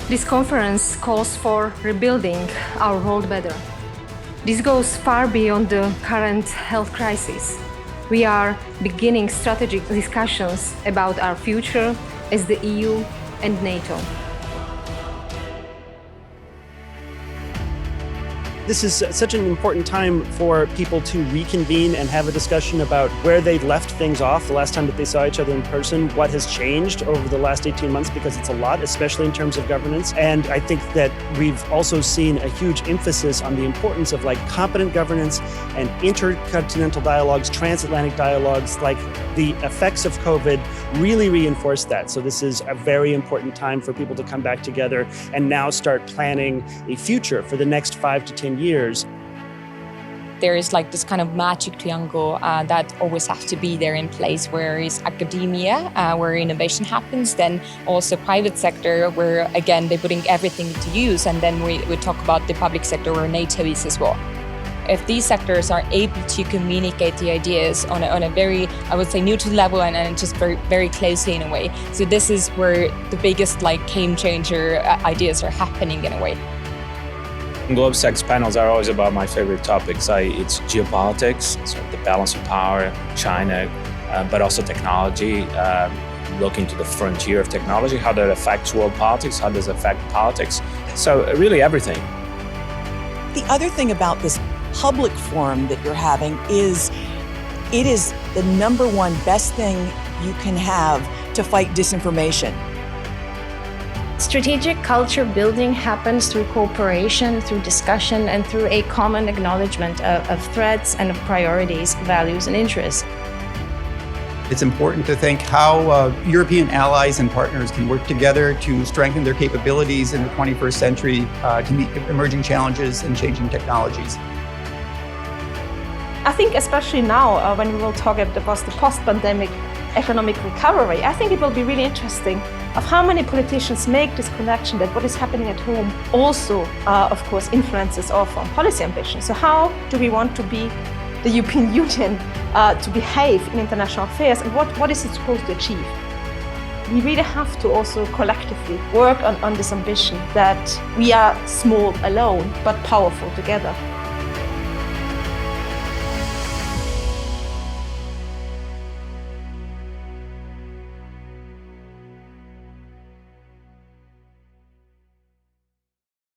This conference calls for rebuilding our world better. This goes far beyond the current health crisis. We are beginning strategic discussions about our future as the EU and NATO. This is such an important time for people to reconvene and have a discussion about where they left things off the last time that they saw each other in person, what has changed over the last 18 months, because it's a lot, especially in terms of governance. And I think that we've also seen a huge emphasis on the importance of competent governance and intercontinental dialogues, transatlantic dialogues. The effects of COVID really reinforced that. So this is a very important time for people to come back together and now start planning a future for the next 5 to 10 years. There is this kind of magic triangle that always has to be there in place, where is academia, where innovation happens, then also private sector, where again they're putting everything to use, and then we talk about the public sector where NATO is as well. If these sectors are able to communicate the ideas on a very, I would say, neutral level and just very, very closely in a way. So this is where the biggest game changer ideas are happening in a way. GLOBSEC's panels are always about my favorite topics. It's geopolitics, so the balance of power, China, but also technology, looking to the frontier of technology, how that affects world politics, how does it affect politics. So really everything. The other thing about this public forum that you're having is it is the #1 best thing you can have to fight disinformation. Strategic culture building happens through cooperation, through discussion, and through a common acknowledgement of threats and of priorities, values, and interests. It's important to think how European allies and partners can work together to strengthen their capabilities in the 21st century to meet emerging challenges and changing technologies. I think especially now, when we will talk about the post-pandemic economic recovery, I think it will be really interesting of how many politicians make this connection that what is happening at home also, of course, influences our foreign policy ambitions. So how do we want to be the European Union to behave in international affairs, and what is it supposed to achieve? We really have to also collectively work on this ambition that we are small alone, but powerful together.